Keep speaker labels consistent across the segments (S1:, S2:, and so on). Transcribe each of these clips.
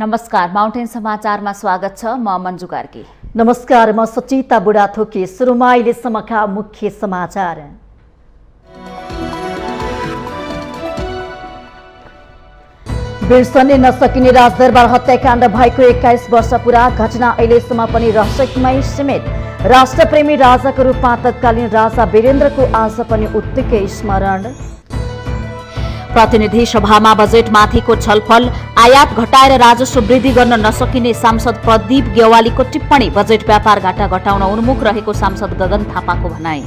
S1: नमस्कार, माउन्टेन समाचारमा स्वागत छ। म मन्जु कार्की।
S2: नमस्कार, म सचिता बुढाथोकी। सुरुमा अहिलेसम्मका मुख्य समाचार। बिर्सनै नसकिने राजदरबार हत्याकाण्ड भएको 21 वर्ष पुरा। घटना अहिलेसम्म पनि रहस्यमय सीमित। राष्ट्रप्रेमी राजाको रूपमा तत्कालीन राजा वीरेन्द्रको आज पनि उत्तिकै स्मरण।
S1: प्रतिनिधि सभामा बजेटमाथिको छलफल। आयात घटाएर राजस्व वृद्धि गर्न नसकिने सांसद प्रदीप गेवालीको टिप्पणी। बजेट व्यापार घाटा घटाउन उन्मुख रहेको सांसद गगन थापाको भनाई।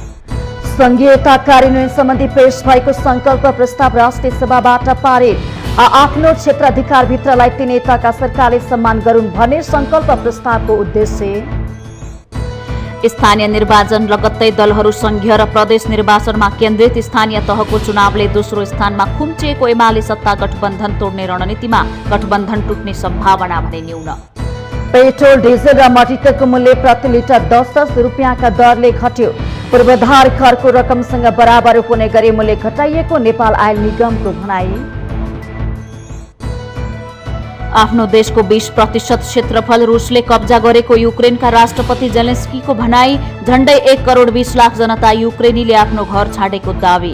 S2: संघीयता कार्यान्वयन सम्बन्धी पेश भएको संकल्प प्रस्ताव राष्ट्रिय सभाबाट पारित। आफ्नो क्षेत्राधिकारभित्रलाई ती नेताका सरकारले सम्मान गरून् भन्ने संकल्प प्रस्तावको उद्देश्य।
S1: स्थानीय निर्वाचन लगत्तै दलहरू संघीय र प्रदेश निर्वाचनमा केन्द्रित। स्थानीय तहको चुनावले दोस्रो स्थानमा खुम्चिएको एमाले सत्ता गठबन्धन तोड्ने रणनीतिमा। गठबन्धन टुट्ने सम्भावना भने न्यून।
S2: पेट्रोल, डिजेल र मटितको मूल्य प्रति लिटर 10 रुपियाँका दरले घट्यो। पूर्वाधार करको रकमसँग बराबर हुने गरी मूल्य घटाइएको नेपाल आयल निगमको भनाई।
S1: आफ्नो देशको 20% क्षेत्रफल रुसले कब्जा गरेको युक्रेनका राष्ट्रपति जेलेन्स्कीको भनाई। झण्डै 1 करोड 20 लाख जनता युक्रेनीले आफ्नो घर छाडेको दावी।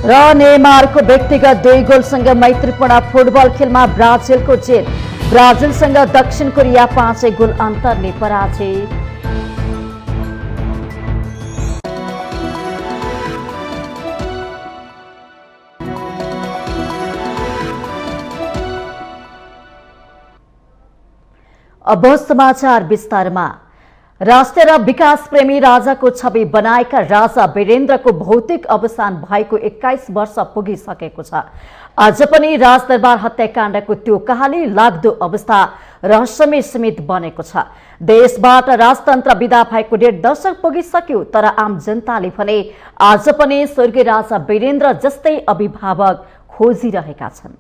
S2: र नेमारको व्यक्तिगत 2 गोलसँग मैत्रीपूर्ण फुटबल खेलमा ब्राजिलको जित। ब्राजिलसँग दक्षिण कोरिया 5 गोल अन्तरले पराजित। अब समाचार विस्तारमा। राष्ट्र र विकास प्रेमी राजाको छवि बनाएका राजा वीरेन्द्रको भौतिक अवसान भएको 21 वर्ष पुगिसकेको छ। आज पनि राजदरबार हत्याकाण्डको त्यो कहाली लाग्दो अवस्था रहस्यमय सीमित बनेको छ। देशबाट राजतन्त्र विदा भएको 1.5 दशक पुगिसक्यो, तर आम जनताले भने आज पनि स्वर्गीय राजा वीरेन्द्र जस्तै अभिभावक खोजिरहेका छन्।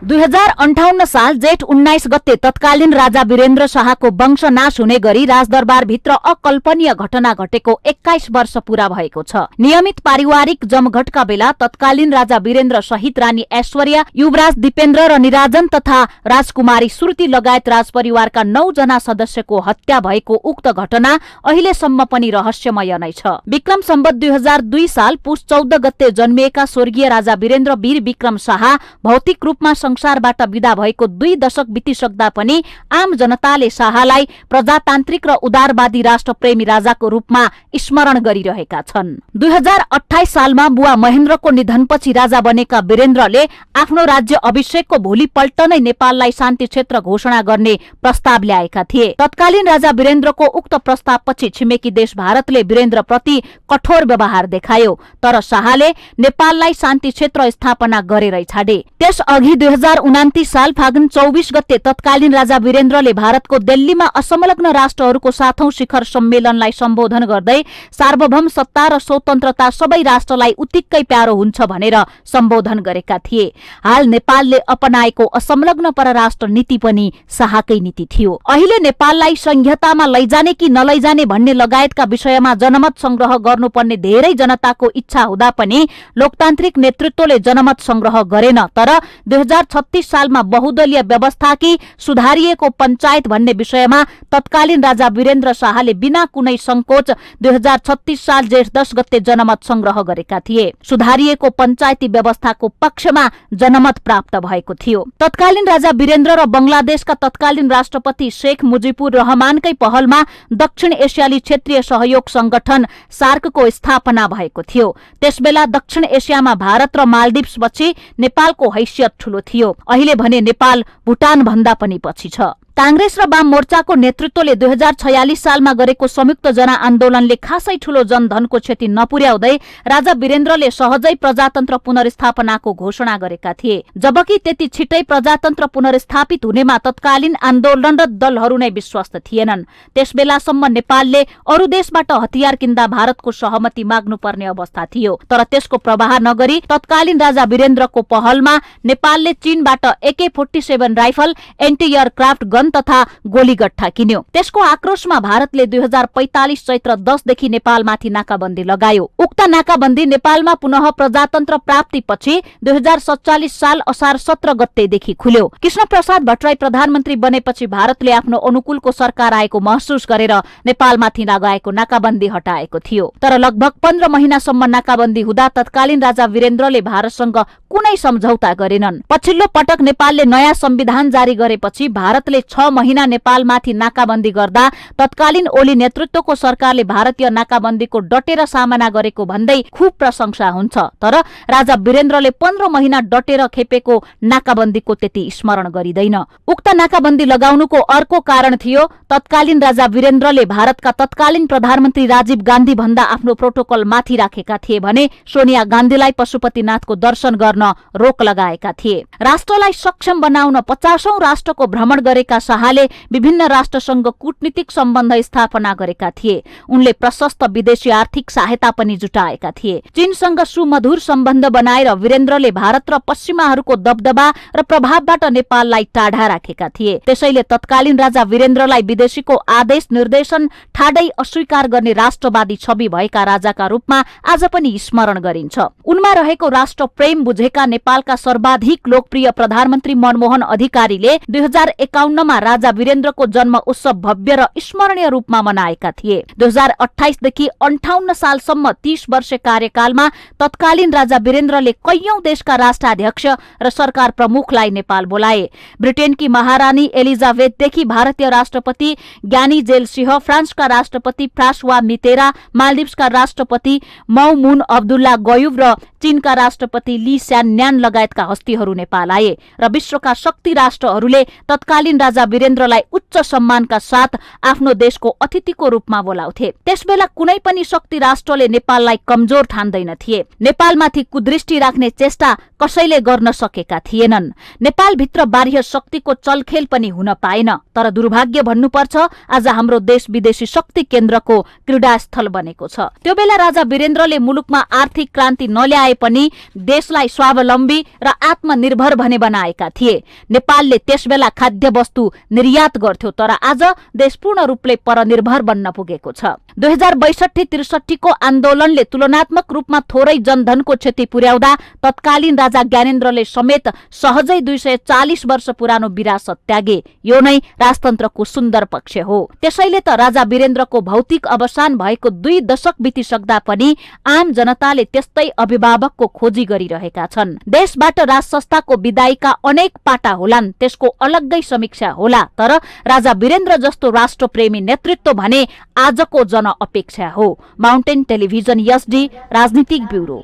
S1: 2058 साल जेठ 19 गते तत्कालीन राजा वीरेन्द्र शाहको वंशनाश हुने गरी राजदरबारभित्र अकल्पनीय घटना घटेको 21 वर्ष पूरा भएको छ। नियमित पारिवारिक जमघटका बेला तत्कालीन राजा वीरेन्द्र सहित रानी ऐश्वर्या, युवराज दीपेन्द्र र निराजन तथा राजकुमारी श्रुति लगायत राजपरिवारका 9 जना सदस्यको हत्या भएको उक्त घटना अहिलेसम्म पनि रहस्यमय नै छ। विक्रम सम्वत 2002 साल पुष 14 गते जन्मिएका स्वर्गीय राजा वीरेन्द्र वीर विक्रम शाह भौतिक रूपमा संसारबाट विदा भएको 2 दशक बितिसक्दा पनि आम जनताले शाहलाई प्रजातान्त्रिक र उदारवादी राष्ट्रप्रेमी राजाको रूपमा स्मरण गरिरहेका छन्। 2028 सालमा बुवा महेन्द्रको निधनपछि राजा बनेका वीरेन्द्रले आफ्नो राज्य अभिषेकको भोलिपल्ट नै नेपाललाई शान्ति क्षेत्र घोषणा गर्ने प्रस्ताव ल्याएका थिए। तत्कालीन राजा वीरेन्द्रको उक्त प्रस्तावपछि छिमेकी देश भारतले वीरेन्द्रप्रति कठोर व्यवहार देखायो, तर शाहले नेपाललाई शान्ति क्षेत्र स्थापना गरेरै छाडे। त्यसअघि 2029 साल फागुन 24 गते तत्कालीन राजा वीरेन्द्रले भारतको दिल्लीमा असंलग्न राष्ट्रहरूको 7औं शिखर सम्मेलनलाई सम्बोधन गर्दै सार्वभौम सत्ता र स्वतन्त्रता सबै राष्ट्रलाई उत्तिकै प्यारो हुन्छ भनेर सम्बोधन गरेका थिए। हाल नेपालले अपनाएको असंलग्न परराष्ट्र नीति पनि शाहकै नीति थियो। अहिले नेपाललाई संघीयतामा लैजाने कि नलैजाने भन्ने लगायतका विषयमा जनमत संग्रह गर्नुपर्ने धेरै जनताको इच्छा हुँदा पनि लोकतान्त्रिक नेतृत्वले जनमत संग्रह गरेन। तर 2036 सालमा बहुदलीय व्यवस्था कि सुधारिएको पञ्चायत भन्ने विषयमा तत्कालीन राजा वीरेन्द्र शाहले बिना कुनै संकोच 2036 साल जेठ 10 गते जनमत संग्रह गरेका थिए। सुधारिएको पञ्चायती व्यवस्थाको पक्षमा जनमत प्राप्त भएको थियो। तत्कालीन राजा वीरेन्द्र र बंगलादेशका तत्कालीन राष्ट्रपति शेख मुजिबुर रहमानकै पहलमा दक्षिण एसियाली क्षेत्रीय सहयोग संगठन सार्कको स्थापना भएको थियो। त्यसबेला दक्षिण एसियामा भारत र मालदिप्स पछि नेपालको हैसियत ठूलो थियो। अहिले भने नेपाल भुटान भन्दा पनि पछि छ। कांग्रेस र वाम मोर्चाको नेतृत्वले 2046 सालमा गरेको संयुक्त जनआन्दोलनले खासै ठूलो जनधनको क्षति नपुर्याउँदै राजा वीरेन्द्रले सहजै प्रजातन्त्र पुनर्स्थापनाको घोषणा गरेका थिए। जबकि त्यति छिटै प्रजातन्त्र पुनर्स्थापित हुनेमा तत्कालीन आन्दोलनरत दलहरू नै विश्वस्त थिएनन्। त्यसबेलासम्म नेपालले अरू देशबाट हतियार किन्दा भारतको सहमति माग्नुपर्ने अवस्था थियो। तर त्यसको प्रवाह नगरी तत्कालीन राजा वीरेन्द्रको पहलमा नेपालले चीनबाट AK-47 rifle, anti aircraft gun वाहन तथा गोलीगट्ठा किन्यो। त्यसको आक्रोशमा भारतले 2045 चैत्र 10 देखि नेपालमाथि नाकाबन्दी लगायो। उक्त नाकाबन्दी नेपालमा पुनः प्रजातन्त्र प्राप्तिपछि 2047 साल असार 17 गतेदेखि खुल्यो। कृष्ण प्रसाद भट्टराई प्रधानमन्त्री बनेपछि भारतले आफ्नो अनुकूलको सरकार आएको महसुस गरेर नेपालमाथि लगाएको नाकाबन्दी हटाएको थियो। तर लगभग 15 महिनासम्म नाकाबन्दी हुँदा तत्कालीन राजा वीरेन्द्रले भारतसँग कुनै सम्झौता गरेनन्। पछिल्लो पटक नेपालले नयाँ संविधान जारी गरेपछि भारतले 6 महिना नेपालमाथि नाकाबन्दी गर्दा तत्कालीन ओली नेतृत्वको सरकारले भारतीय नाकाबन्दीको डटेर सामना गरेको भन्दै खूब प्रशंसा हुन्छ। तर राजा वीरेन्द्रले 15 महिना डटेर खेपेको नाकाबन्दीको त्यति स्मरण गरिँदैन। उक्त नाकाबन्दी लगाउनुको अर्को कारण थियो तत्कालीन राजा वीरेन्द्रले भारतका तत्कालीन प्रधानमन्त्री राजीव गान्धी भन्दा आफ्नो प्रोटोकल माथि राखेका थिए भने सोनिया गान्धीलाई पशुपतिनाथको दर्शन गर्न रोक लगाएका थिए। राष्ट्रलाई सक्षम बनाउन 50औं राष्ट्रको भ्रमण गरेका शाहले विभिन्न राष्ट्रसँग कूटनीतिक सम्बन्ध स्थापना गरेका थिए। उनले प्रशस्त विदेशी आर्थिक सहायता पनि जुटाएका थिए। चीनसँग सुमधुर सम्बन्ध बनाएर वीरेन्द्रले भारत र पश्चिमाहरूको दबदबा र प्रभावबाट नेपाललाई टाढा राखेका थिए। त्यसैले तत्कालीन राजा वीरेन्द्रलाई विदेशीको आदेश निर्देशन ठाडै अस्वीकार गर्ने राष्ट्रवादी छवि भएका राजाका रूपमा आज पनि स्मरण गरिन्छ। उनमा रहेको राष्ट्र प्रेम बुझेका नेपालका सर्वाधिक लोकप्रिय प्रधानमन्त्री मनमोहन अधिकारीले 2051 मा राजा वीरेन्द्रको जन्म उत्सव भव्य र स्मरणीय रूपमा मनाएका थिए। 2028 देखि 58 सालसम्म 30 वर्ष कार्यकालमा तत्कालीन राजा वीरेन्द्रले कैयौं देशका राष्ट्राध्यक्ष र सरकार प्रमुखलाई नेपाल बोलाए। ब्रिटेनकी महारानी एलिजाबेथदेखि भारतीय राष्ट्रपति ज्ञानी जेल सिंह, फ्रान्सका राष्ट्रपति फ्रान्सवा मितेरा, मालदिप्सका राष्ट्रपति मौमुन अब्दुल्ला गयुब र चीनका राष्ट्रपति ली स्यान्यान लगायतका हस्तीहरू नेपाल आए र विश्वका शक्ति राष्ट्रहरूले तत्कालीन राजा वीरेन्द्रलाई उच्च सम्मानका साथ आफ्नो देशको अतिथिको रूपमा बोलाउँथे। त्यसबेला कुनै पनि शक्ति राष्ट्रले नेपाललाई कमजोर ठान्दैन थिए। नेपालमाथि कुदृष्टि राख्ने चेष्टा कसैले गर्न सकेका थिएनन्। नेपालभित्र बाह्य शक्तिको चलखेल पनि हुन पाएन। तर दुर्भाग्य भन्नुपर्छ, आज हाम्रो देश विदेशी शक्ति केन्द्रको क्रीडास्थल बनेको छ। त्यो बेला राजा वीरेन्द्रले मुलुकमा आर्थिक क्रान्ति नल्याए पनि देशलाई स्वावलम्बी र आत्मनिर्भर भने बनाएका थिए। नेपालले त्यसबेला खाद्य वस्तु निर्यात गर्थ्यो, तर आज देश पूर्ण रूपले परनिर्भर बन्न पुगेको छ। 2062-63 को आन्दोलनले तुलनात्मक रूपमा थोरै जनधनको क्षति पुर्याउँदा तत्कालीन राजा ज्ञानेन्द्रले समेत सहजै 240 वर्ष पुरानो विरासत त्यागे। यो नै राजतन्त्रको सुन्दर पक्ष हो। त्यसैले त राजा वीरेन्द्रको भौतिक अवसान भएको 2 दशक बितिसक्दा पनि आम जनताले त्यस्तै अभिभावकको खोजी गरिरहेका छन्। देशबाट राज संस्थाको विदाईका अनेक पाटा होलान्, त्यसको अलग्गै समीक्षा होला। तर राजा वीरेन्द्र जस्तो राष्ट्रप्रेमी नेतृत्व भने आजको जन अपेक्षा हो। माउन्टेन टेलिभिजन एसडी राजनीतिक ब्यूरो।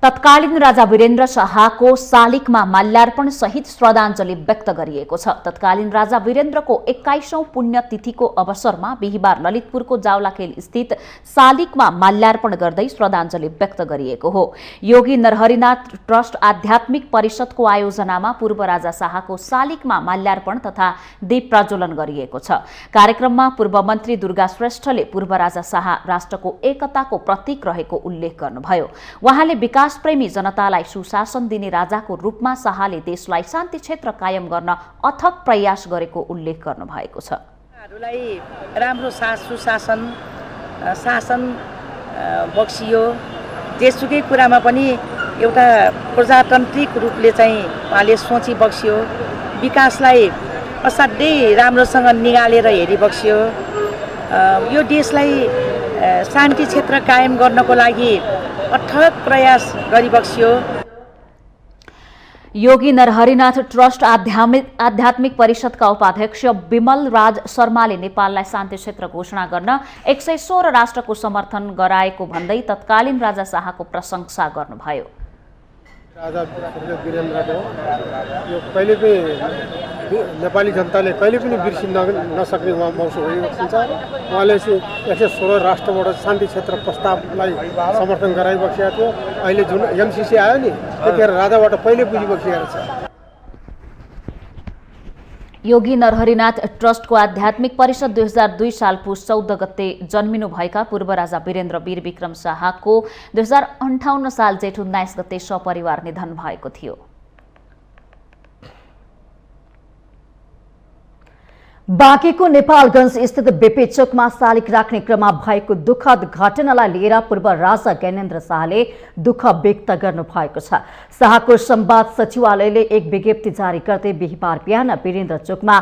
S1: तत्कालीन राजा वीरेन्द्र शाहको शालिगमा माल्यार्पण सहित श्रद्धाञ्जली व्यक्त गरिएको छ। तत्कालीन राजा वीरेन्द्रको 21औं पुण्यतिथिको अवसरमा बिहिबार ललितपुरको जावलाखेल स्थित शालिगमा माल्यार्पण गर्दै श्रद्धाञ्जली व्यक्त गरिएको हो। योगी नरहरिनाथ ट्रस्ट आध्यात्मिक परिषदको आयोजनामा पूर्व राजा शाहको शालिगमा माल्यार्पण तथा दीप प्रज्वलन गरिएको छ। कार्यक्रममा पूर्व मन्त्री दुर्गा श्रेष्ठले पूर्व राजा शाह राष्ट्रको एकताको प्रतीक रहेको उल्लेख गर्नुभयो। उहाँले विकास प्रेमी जनतालाई सुशासन दिने राजाको रूपमा शाहले देशलाई शान्ति क्षेत्र कायम गर्न अथक प्रयास गरेको उल्लेख गर्नुभएको छ।
S3: राम्रो सुशासन शासन बक्सियो। जेसुकै कुरामा पनि एउटा प्रजातान्त्रिक रूपले चाहिँ उहाँले सोची बक्सियो। विकासलाई असाध्यै राम्रोसँग निगालेर हेरी बक्सियो। यो देशलाई शान्ति क्षेत्र कायम गर्नको लागि अथक प्रयास गरिबक्सियो।
S2: योगी नरहरिनाथ ट्रस्ट आध्यात्मिक परिषदका उपाध्यक्ष विमल राज शर्माले नेपाललाई शान्ति क्षेत्र घोषणा गर्न 116 राष्ट्रको समर्थन गराएको भन्दै तत्कालीन राजा शाहको प्रशंसा गर्नुभयो।
S4: राजा वीरेन्द्रको यो कहिले पनि नेपाली जनताले कहिले पनि बिर्सिन नसक्ने मौसम भइबक्सिन्छ। उहाँले 116 राष्ट्रबाट शान्ति क्षेत्र प्रस्तावलाई समर्थन गराइबक्सेका थियो। अहिले जुन एमसीसी आयो नि त्यतिखेर राजाबाट पहिले बुझिबक्सेको छ।
S2: योगी नरहरिनाथ ट्रस्टको आध्यात्मिक परिषद 2002 साल पुस 14 गते जन्मिनु भएका पूर्व राजा वीरेन्द्र वीर विक्रम शाहको 2058 साल जेठ 19 गते सपरिवार निधन भएको थियो। बाँकेको नेपालगञ्ज स्थित बेपे चोकमा शालिग राख्ने क्रममा भएको दुःखद घटनालाई लिएर पूर्व राजा ज्ञानेन्द्र शाहले दुःख व्यक्त गर्नु भएको छ। शाहको संवाद सचिवालयले एक विज्ञप्ति जारी गर्दै बिहीबार बिहान वीरेन्द्र चोकमा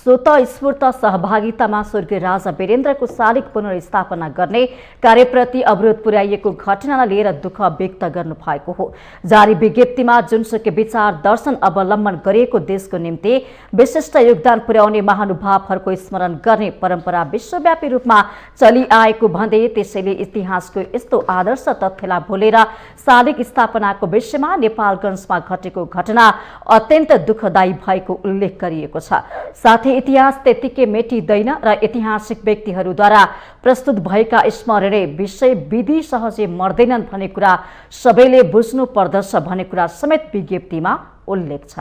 S2: स्वतःस्फूर्त सहभागितामा स्वर्गीय राजा वीरेन्द्रको शालिग पुनर्स्थापना गर्ने कार्यप्रति अवरोध पुर्याइएको घटनालाई लिएर दुःख व्यक्त गर्नु भएको हो। जारी विज्ञप्तिमा जुनसुकै विचार दर्शन अवलम्बन गरिएको देशको निम्ति विशिष्ट योगदान पुर्याउने महानुभावहरूको स्मरण गर्ने परम्परा विश्वव्यापी रूपमा चलिआएको भन्दै त्यसैले इतिहासको यस्तो आदर्श तथ्यलाई भुलेर शालिग स्थापनाको विषयमा नेपालगञ्जमा घटेको घटना अत्यन्त दुःखदायी भएको उल्लेख गरिएको छ। साथै इतिहास त्यत्तिकै मेटिँदैन र ऐतिहासिक व्यक्तिहरूद्वारा प्रस्तुत भएका स्मरणीय विषय विधि सहजै मर्दैनन् भन्ने कुरा सबैले बुझ्नु पर्दछ भन्ने कुरा समेत विज्ञप्तिमा उल्लेख छ।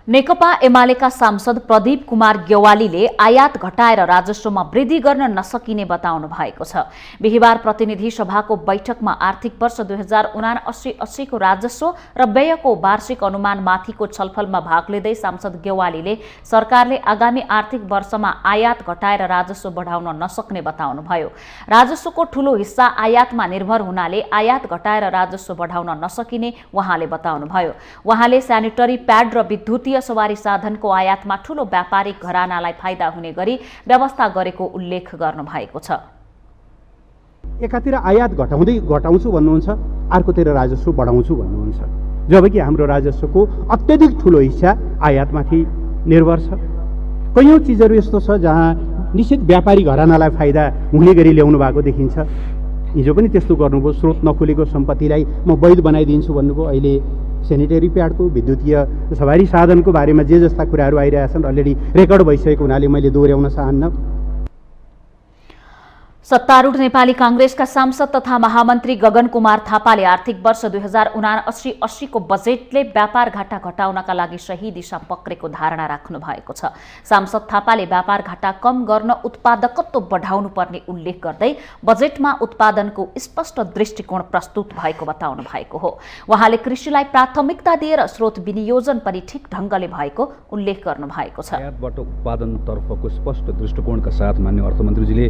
S1: नेकपा एमालेका सांसद प्रदीप कुमार गेवालीले आयात घटाएर राजस्वमा वृद्धि गर्न नसकिने बताउनु भएको छ। बिहीबार प्रतिनिधि सभाको बैठकमा आर्थिक वर्ष 2079-80 को राजस्व र व्ययको वार्षिक अनुमानमाथिको छलफलमा भाग लिँदै सांसद गेवालीले सरकारले आगामी आर्थिक वर्षमा आयात घटाएर राजस्व बढाउन नसक्ने बताउनुभयो। राजस्वको ठूलो हिस्सा आयातमा निर्भर हुनाले आयात घटाएर राजस्व बढाउन नसकिने उहाँले बताउनुभयो। उहाँले स्यानिटरी प्याड र विद्युतीय सवारी साधनको आयातमा ठूलो व्यापारिक घरानालाई फाइदा हुने गरी व्यवस्था गरेको उल्लेख गर्नु भएको छ।
S5: एकातिर आयात घटाउँछु भन्नुहुन्छ, अर्कोतिर राजस्व बढाउँछु भन्नुहुन्छ, जबकि हाम्रो राजस्वको अत्यधिक ठूलो हिस्सा आयातमाथि निर्भर छ। कयौं चिजहरू यस्तो छ जहाँ निश्चित व्यापारी घरानालाई फाइदा हुने गरी ल्याउनु भएको देखिन्छ। हिजो पनि त्यस्तो गर्नुभयो, स्रोत नखुलेको सम्पत्तिलाई म वैध बनाइदिन्छु भन्नुभयो। अहिले सेनिटरी प्याडको, विद्युतीय सवारी साधनको बारेमा जे जस्ता कुराहरू आइरहेछन् अलरेडी रेकर्ड भइसकेको हुनाले मैले दोहोर्याउन चाहन्न।
S1: सत्तारूढ नेपाली कांग्रेसका सांसद तथा महामन्त्री गगन कुमार थापाले आर्थिक वर्ष 2079-80 को बजेटले व्यापार घाटा घटाउनका लागि सही दिशा पक्रेको धारणा राख्नु भएको छ। सांसद थापाले व्यापार घाटा कम गर्न उत्पादकत्व बढाउनु पर्ने उल्लेख गर्दै बजेटमा उत्पादनको स्पष्ट दृष्टिकोण प्रस्तुत भएको बताउनु भएको हो। उहाँले कृषिलाई प्राथमिकता दिएर स्रोत विनियोजन पनि ठिक ढंगले भएको उल्लेख गर्नु भएको छ।
S6: आयातबाट उत्पादनतर्फको स्पष्ट दृष्टिकोणका साथ माननीय अर्थमन्त्रीजीले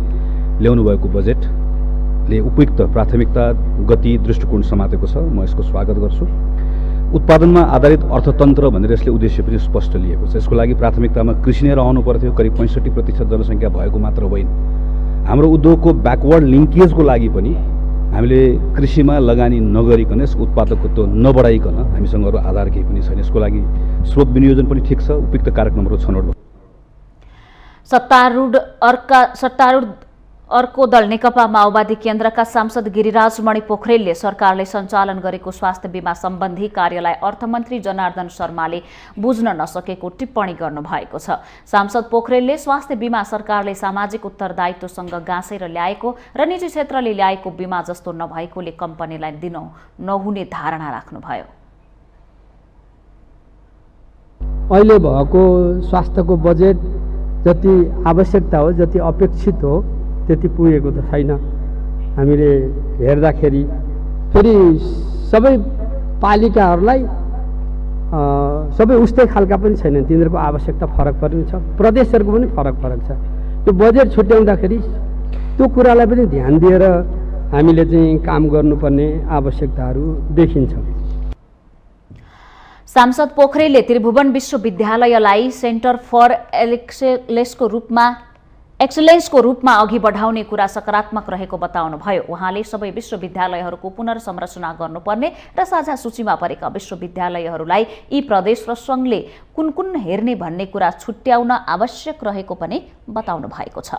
S6: ल्याउनु भएको बजेटले उपयुक्त प्राथमिकता, गति, दृष्टिकोण समातेको छ। म यसको स्वागत गर्छु। उत्पादनमा आधारित अर्थतन्त्र भनेर यसले उद्देश्य पनि स्पष्ट लिएको छ। यसको लागि प्राथमिकतामा कृषि नै रहनु पर्थ्यो। करिब 65% जनसङ्ख्या भएको मात्र होइन, हाम्रो उद्योगको ब्याकवर्ड लिङ्केजको लागि पनि हामीले कृषिमा लगानी नगरिकन, यसको उत्पादकत्व नबढाइकन हामीसँग अरू आधार केही पनि छैन। यसको लागि स्रोत विनियोजन पनि ठिक छ, उपयुक्त कार्यक्रमहरू छनौट।
S1: सत्तारूढ अर्को दल नेकपा माओवादी केन्द्रका सांसद गिरिराज मणि पोखरेलले सरकारले सञ्चालन गरेको स्वास्थ्य बीमा सम्बन्धी कार्यलाई अर्थमन्त्री जनार्दन शर्माले बुझ्न नसकेको टिप्पणी गर्नु भएको छ। सांसद पोखरेलले स्वास्थ्य बीमा सरकारले सामाजिक उत्तरदायित्वसँग गाँसेर ल्याएको र निजी क्षेत्रले ल्याएको बीमा जस्तो नभएकोले कम्पनीलाई दिन नहुने धारणा राख्नुभयो।
S7: अहिले भएको स्वास्थ्यको बजेट जति आवश्यकता हो, जति अपेक्षित हो, त्यति पुगेको त छैन। हामीले हेर्दाखेरि फेरि सबै पालिकाहरूलाई सबै उस्तै खालका पनि छैनन्, तिनीहरूको आवश्यकता फरक पनि छ, प्रदेशहरूको पनि फरक छ। त्यो बजेट छुट्याउँदाखेरि त्यो कुरालाई पनि ध्यान दिएर हामीले चाहिँ काम गर्नुपर्ने आवश्यकताहरू देखिन्छ।
S1: सांसद पोखरेलले त्रिभुवन विश्वविद्यालयलाई सेन्टर फर एक्सलेन्सको रूपमा अघि बढाउने कुरा सकारात्मक रहेको बताउनुभयो। उहाँले सबै विश्वविद्यालयहरूको पुनर्संरचना गर्नुपर्ने र साझा सूचीमा परेका विश्वविद्यालयहरूलाई यी प्रदेश र संघले कुन हेर्ने भन्ने कुरा छुट्याउन आवश्यक रहेको पनि बताउनु भएको छ।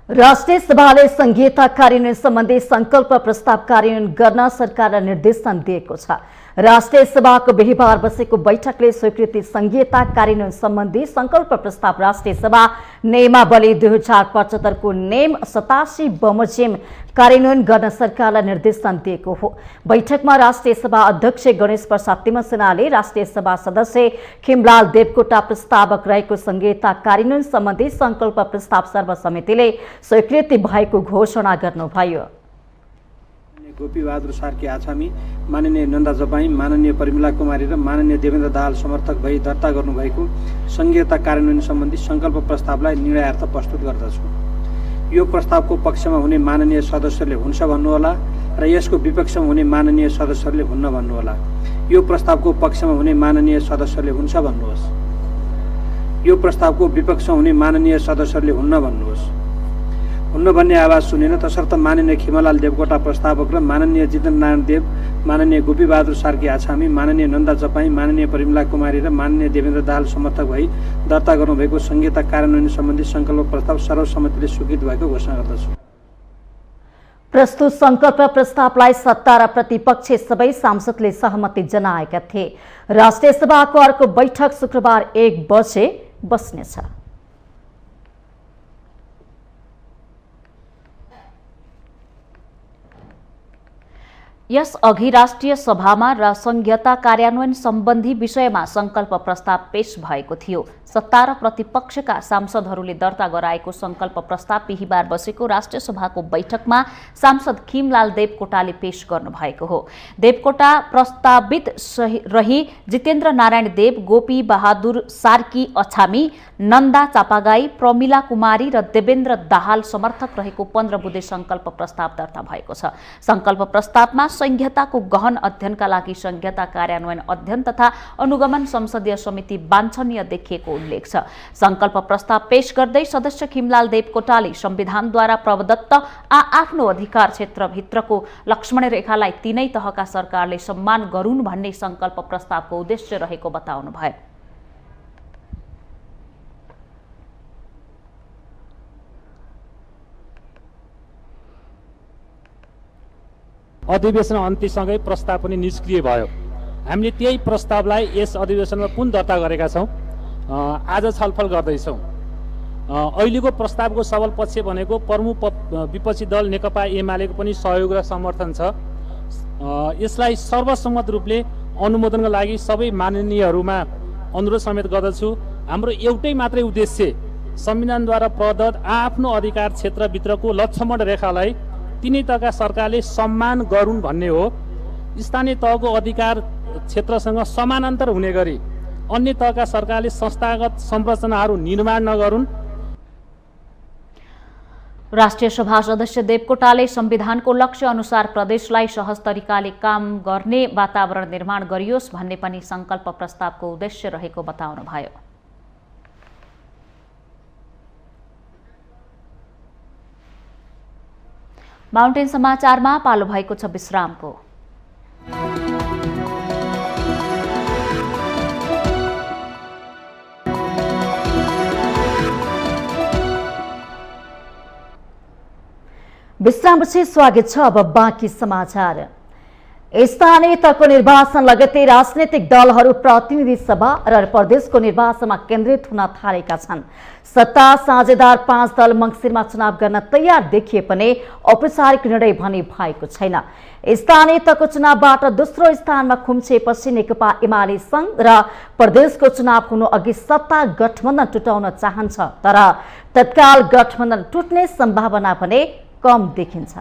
S2: राष्ट्रिय सभाले संघीयता कार्यान्वयन सम्बन्धी संकल्प प्रस्ताव कार्यान्वयन गर्न सरकारलाई निर्देशन दिएको छ। राष्ट्रिय सभाको बिहीबार बसेको बैठकले स्वीकृति संघीयता कार्यान्वयन सम्बन्धी संकल्प प्रस्ताव राष्ट्रिय सभा नियमावली 2075 को नेम 87 बमोजिम कार्यान्वयन गर्न सरकारलाई निर्देशन दिएको हो। बैठकमा राष्ट्रिय सभा अध्यक्ष गणेश प्रसाद तिमसेनाले राष्ट्रिय सभा सदस्य खिमलाल देवकोटा प्रस्तावक रहेको संघीयता कार्यान्वयन सम्बन्धी संकल्प प्रस्ताव सर्वसम्मतिले स्वीकृति भएको घोषणा गर्नुभयो।
S8: गोपीबहादुर सार्की आछामी, माननीय नन्दा जपाई, माननीय परिमला कुमारी र माननीय देवेन्द्र दाहाल समर्थक भई दर्ता गर्नुभएको संघीयता कार्यान्वयन सम्बन्धी संकल्प प्रस्तावलाई निर्णयार्थ प्रस्तुत गर्दछु। यो प्रस्तावको पक्षमा हुने माननीय सदस्यले हुन्छ भन्नुहोला र यसको विपक्षमा हुने माननीय सदस्यहरूले हुन्न भन्नुहोला। यो प्रस्तावको पक्षमा हुने माननीय सदस्यहरूले हुन्छ भन्नुहोस्। यो प्रस्तावको विपक्षमा हुने माननीय सदस्यहरूले हुन्न भन्नुहोस्। हुन्न भन्ने आवाज सुनेन, तसर्थ माननीय खिमलाल देवकोटा प्रस्तावक र माननीय जितेन्द्र नारायण देव, माननीय गोपीबहादुर सार्की आछामी, माननीय नन्दा जपाई, माननीय परिमला कुमारी र माननीय देवेन्द्र दाहाल समर्थक भई दर्ता गर्नुभएको संघीयता कार्यान्वयन सम्बन्धी संकल्प प्रस्ताव सर्वसम्मतिले स्वीकृत भएको घोषणा गर्दछु।
S2: प्रस्तुत संकल्प प्रस्तावलाई सत्ता र प्रतिपक्ष सबै सांसदले सहमति जनाएका थिए। राष्ट्रिय सभाको अर्को बैठक शुक्रबार 1 बजे बस्नेछ। यसअघि राष्ट्रिय सभामा र संघीयता कार्यान्वयन सम्बन्धी विषयमा संकल्प प्रस्ताव पेश भएको थियो। सत्ता र प्रतिपक्षका सांसदहरूले दर्ता गराएको संकल्प प्रस्ताव बिहीबार बसेको राष्ट्रिय सभाको बैठकमा सांसद खिमलाल देवकोटाले पेश गर्नुभएको हो। देवकोटा प्रस्तावित रही जितेन्द्र नारायण देव, गोपी बहादुर सार्की अछामी, नन्दा चापागाई, प्रमिला कुमारी र देवेन्द्र दाहाल समर्थक रहेको 15 बुँदे संकल्प प्रस्ताव दर्ता भएको छ। संकल्प प्रस्तावमा संघीयताको गहन अध्ययनका लागि संघीयता कार्यान्वयन अध्ययन तथा अनुगमन संसदीय समिति वाञ्छनीय देखिएको उल्लेख छ। संकल्प प्रस्ताव पेश गर्दै सदस्य खिमलाल देवकोटाले संविधानद्वारा प्रदत्त आफ्नो अधिकार क्षेत्रभित्रको लक्ष्मण रेखालाई तीनै तहका सरकारले सम्मान गरून् भन्ने संकल्प प्रस्तावको उद्देश्य रहेको बताउनुभयो।
S9: अधिवेशन अन्त्यसँगै प्रस्ताव पनि निष्क्रिय भयो। हामीले त्यही प्रस्तावलाई यस अधिवेशनमा पुनः दर्ता गरेका छौँ। आज छलफल गर्दैछौँ। अहिलेको प्रस्तावको सबल पक्ष भनेको प्रमुख विपक्षी दल नेकपा एमालेको पनि सहयोग र समर्थन छ। यसलाई सर्वसम्मत रूपले अनुमोदनका लागि सबै माननीयहरूमा अनुरोध समेत गर्दछु। हाम्रो एउटै मात्रै उद्देश्य संविधानद्वारा प्रदत्त आफ्नो अधिकार क्षेत्रभित्रको लक्ष्मण रेखालाई तिनै तहका सरकारले सम्मान गरून् भन्ने हो। स्थानीय तहको अधिकार क्षेत्रसँग समानान्तर हुने गरी अन्य तहका सरकारले संस्थागत संरचनाहरू निर्माण नगरून्।
S1: राष्ट्रिय सभा सदस्य देवकोटाले संविधानको लक्ष्य अनुसार प्रदेशलाई सहज तरिकाले काम गर्ने वातावरण निर्माण गरियोस् भन्ने पनि संकल्प प्रस्तावको उद्देश्य रहेको बताउनुभयो। माउन्टेन समाचारमा पालो भएको छ विश्रामको।
S2: विश्रामपछि स्वागत छ। अब बाँकी समाचार। स्थानीय तहको निर्वाचन लगतै राजनैतिक दलहरू प्रतिनिधि सभा र प्रदेशको निर्वाचनमा केन्द्रित हुन थालेका छन्। सत्ता साझेदार 5 दल मङ्सिरमा चुनाव गर्न तयार देखिए पनि औपचारिक निर्णय भने भएको छैन। स्थानीय तहको चुनावबाट दोस्रो स्थानमा खुम्चिएपछि नेकपा एमाले संघ र प्रदेशको चुनाव हुनु अघि सत्ता गठबन्धन टुटाउन चाहन्छ, तर तत्काल गठबन्धन टुट्ने सम्भावना भने कम देखिन्छ।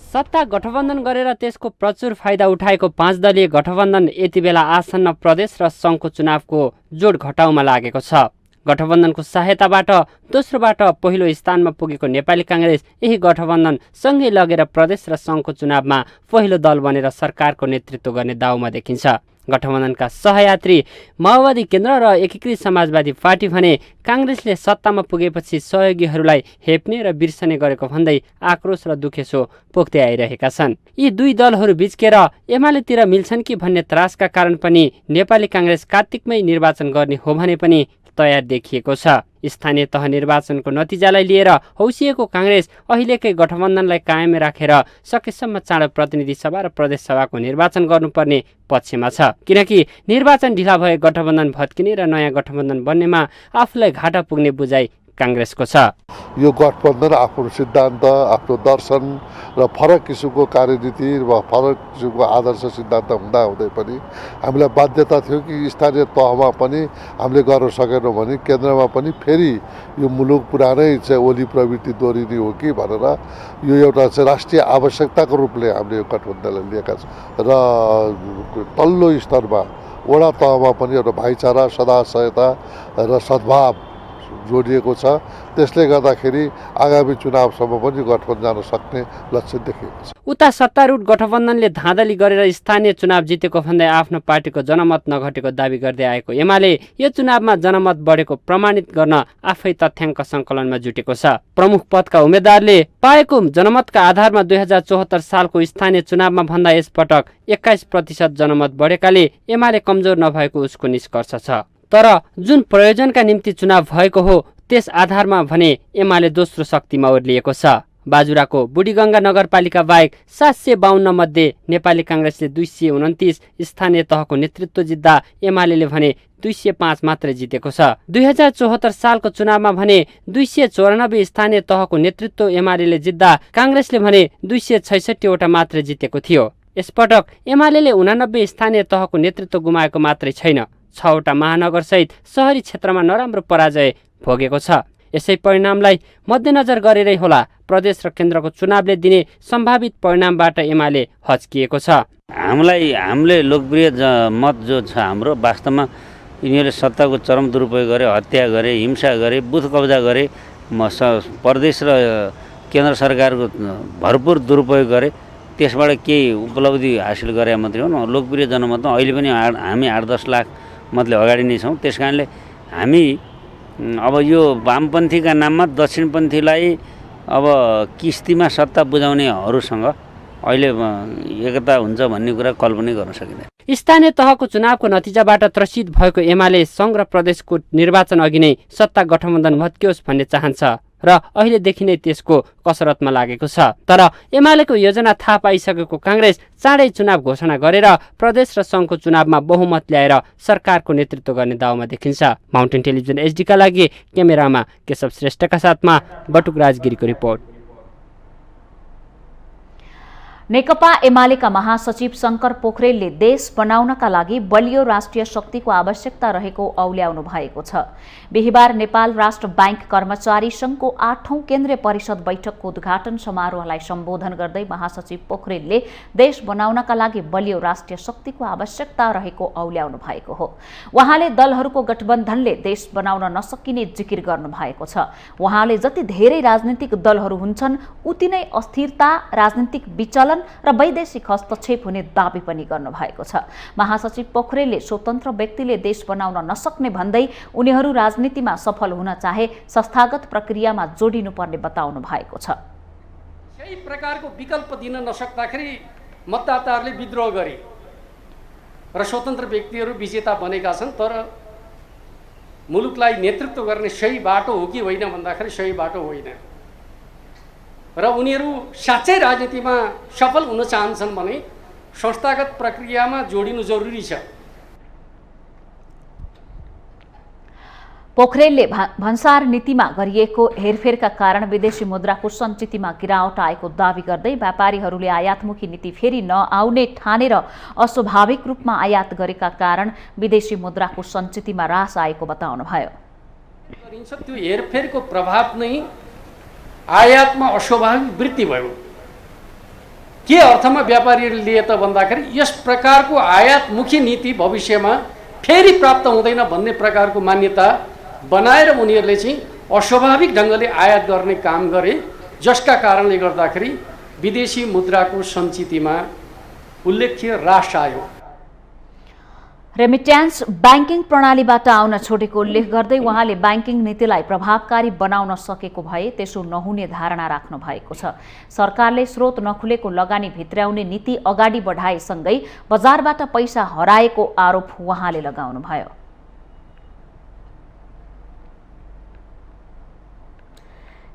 S10: सत्ता गठबन्धन गरेर त्यसको प्रचुर फाइदा उठाएको 5 दलीय गठबन्धन यति बेला आसन्न प्रदेश र सङ्घको चुनावको जोड घटाउमा लागेको छ। गठबन्धनको सहायताबाट दोस्रोबाट पहिलो स्थानमा पुगेको नेपाली काङ्ग्रेस यही गठबन्धन सँगै लगेर प्रदेश र सङ्घको चुनावमा पहिलो दल बनेर सरकारको नेतृत्व गर्ने दाउमा देखिन्छ। गठबन्धनका सहयात्री माओवादी केन्द्र र एकीकृत समाजवादी पार्टी भने काङ्ग्रेसले सत्तामा पुगेपछि सहयोगीहरूलाई हेप्ने र बिर्सने गरेको भन्दै आक्रोश र दुखेसो पोख्दै आइरहेका छन्। यी दुई दलहरू बिचकेर एमालेतिर मिल्छन् कि भन्ने त्रासका कारण पनि नेपाली काङ्ग्रेस कार्तिकमै निर्वाचन गर्ने हो भने पनि तयार देखिएको छ। स्थानीय तह निर्वाचनको नतिजालाई लिएर हौसिएको काङ्ग्रेस अहिलेकै गठबन्धनलाई कायम राखेर सकेसम्म चाँडो प्रतिनिधि सभा र प्रदेश सभाको निर्वाचन गर्नुपर्ने पक्षमा छ, किनकि निर्वाचन ढिला भए गठबन्धन भत्किने र नयाँ गठबन्धन बन्नेमा आफूलाई घाटा पुग्ने बुझाइ काङ्ग्रेसको छ।
S11: यो गठबन्धन आफ्नो सिद्धान्त, आफ्नो दर्शन र फरक किसिमको कार्यनीति र फरक किसिमको आदर्श सिद्धान्त हुँदाहुँदै पनि हामीलाई बाध्यता थियो कि स्थानीय तहमा पनि हामीले गर्न सकेनौँ भने केन्द्रमा पनि फेरि यो मुलुक पुरानै चाहिँ ओली प्रवृत्ति दोहोरिने हो कि भनेर यो एउटा चाहिँ राष्ट्रिय आवश्यकताको रूपले हामीले यो गठबन्धनलाई लिएका छौँ र तल्लो स्तरमा वडा तहमा पनि एउटा भाइचारा, सदाशयता र सद्भाव जोडिएको छ। त्यसले गर्दाखेरि आगामी चुनावसम्म पनि गठबन्धन जान सक्ने लक्ष्य देखिएको छ।
S10: उता सत्तारूढ गठबन्धनले धाँधली गरेर स्थानीय चुनाव जितेको भन्दै आफ्नो पार्टीको जनमत नघटेको दावी गर्दै आएको एमाले यो चुनावमा जनमत बढेको प्रमाणित गर्न आफै तथ्याङ्क सङ्कलनमा जुटेको छ। प्रमुख पदका उम्मेद्वारले पाएको जनमतका आधारमा 2074 सालको स्थानीय चुनावमा भन्दा यसपटक 21% जनमत बढेकाले एमाले कमजोर नभएको उसको निष्कर्ष छ। तर जुन प्रयोजनका निम्ति चुनाव भएको हो त्यस आधारमा भने एमाले दोस्रो शक्तिमा ओर्लिएको छ। बाजुराको बुढीगङ्गा नगरपालिका बाहेक 752 मध्ये नेपाली काङ्ग्रेसले 229 स्थानीय तहको नेतृत्व जित्दा एमाले भने 205 मात्रै जितेको छ। 2074 सालको चुनावमा भने 294 स्थानीय तहको नेतृत्व एमाले जित्दा काङ्ग्रेसले भने 266 वटा मात्रै जितेको थियो। यसपटक एमाले 89 स्थानीय तहको नेतृत्व गुमाएको मात्रै छैन, 6 वटा महानगरसहित सहरी क्षेत्रमा नराम्रो पराजय भोगेको छ। यसै परिणामलाई मध्यनजर गरेरै होला प्रदेश र केन्द्रको चुनावले दिने सम्भावित परिणामबाट एमाले हच्किएको छ।
S12: हामीले लोकप्रिय मत जो छ हाम्रो, वास्तवमा यिनीहरूले सत्ताको चरम दुरुपयोग गरे, हत्या गरे, हिंसा गरे, बुथ कब्जा गरे, प्रदेश र केन्द्र सरकारको भरपुर दुरुपयोग गरे, त्यसबाट केही उपलब्धि हासिल गरे मात्रै हो। लोकप्रिय जनमतमा अहिले पनि हामी 8-10 लाख मतले अगाडि नै छौँ। त्यस कारणले हामी अब यो वामपन्थीका नाममा दक्षिणपन्थीलाई अब किस्तीमा सत्ता बुझाउनेहरूसँग अहिले एकता हुन्छ भन्ने कुरा कल्पना गर्न सकिँदैन।
S10: स्थानीय तहको चुनावको नतिजाबाट त्रसित भएको एमाले सङ्घ र प्रदेशको निर्वाचन अघि नै सत्ता गठबन्धन भत्कियोस् भन्ने चाहन्छ र अहिलेदेखि नै त्यसको कसरतमा लागेको छ। तर एमालेको योजना थाहा पाइसकेको काङ्ग्रेस चाँडै चुनाव घोषणा गरेर प्रदेश र सङ्घको चुनावमा बहुमत ल्याएर सरकारको नेतृत्व गर्ने दाउमा देखिन्छ। माउन्टेन टेलिभिजन एचडीका लागि क्यामेरामा केशव श्रेष्ठका साथमा बटुक राजगिरीको रिपोर्ट।
S1: नेकपा एमालेका महासचिव शंकर पोखरेलले देश बनाउनका लागि बलियो राष्ट्रिय शक्तिको आवश्यकता रहेको औल्याउनु भएको छ। बिहिबार नेपाल राष्ट्र बैंक कर्मचारी संघको 8औं केन्द्रीय परिषद बैठकको उद्घाटन समारोहलाई सम्बोधन गर्दै महासचिव पोखरेलले देश बनाउनका लागि बलियो राष्ट्रिय शक्तिको आवश्यकता रहेको औल्याउनु भएको हो। उहाँले दलहरूको गठबन्धनले देश बनाउन नसकिने जिकिर गर्नु भएको छ। उहाँले जति धेरै राजनीतिक दलहरू हुन्छन् उति नै अस्थिरता, राजनीतिक विचलन र वैदेशिक हस्तक्षेप हुने दावी पनि गर्नु भएको छ। महासचिव पोखरेलले स्वतन्त्र व्यक्तिले देश बनाउन नसक्ने भन्दै उनीहरू राजनीतिमा सफल हुन चाहे संस्थागत प्रक्रियामा जोडिनुपर्ने बताउनु भएको छ।
S13: यही प्रकारको विकल्प दिन नसक्दाखेरि मतदाताहरूले विद्रोह गरे र स्वतन्त्र व्यक्तिहरू विजेता बनेका छन्। तर मुलुकलाई नेतृत्व गर्ने सही बाटो हो कि होइन भन्दाखेरि सही बाटो होइन र उनीहरू साँच्चै राजनीतिमा सफल हुन चाहन्छन् भने संस्थागत प्रक्रियामा जोडिनु जरुरी छ।
S1: पोखरेलले भन्सार नीतिमा गरिएको हेरफेरका कारण विदेशी मुद्राको सञ्चितमा गिरावट आएको दावी गर्दै व्यापारीहरूले आयातमुखी नीति फेरि नआउने ठानेर अस्वाभाविक रूपमा आयात गरेका कारण विदेशी मुद्राको सञ्चितमा ह्रास आएको बताउनुभयो।
S13: त्यो हेरफेरको प्रभाव नै आयातमा अस्वाभाविक वृद्धि भयो। के अर्थमा व्यापारीहरूले लिए त भन्दाखेरि यस प्रकारको आयातमुखी नीति भविष्यमा फेरि प्राप्त हुँदैन भन्ने प्रकारको मान्यता बनाएर उनीहरूले चाहिँ अस्वाभाविक ढङ्गले आयात गर्ने काम गरे, जसका कारणले गर्दाखेरि विदेशी मुद्राको सञ्चितमा उल्लेख्य ह्रास आयो।
S1: रेमिट्यान्स ब्याङ्किङ प्रणालीबाट आउन छोडेको उल्लेख गर्दै उहाँले ब्याङ्किङ नीतिलाई प्रभावकारी बनाउन सकेको भए त्यसो नहुने धारणा राख्नु भएको छ। सरकारले स्रोत नखुलेको लगानी भित्र्याउने नीति अगाडि बढाएसँगै बजारबाट पैसा हराएको आरोप उहाँले लगाउनुभयो।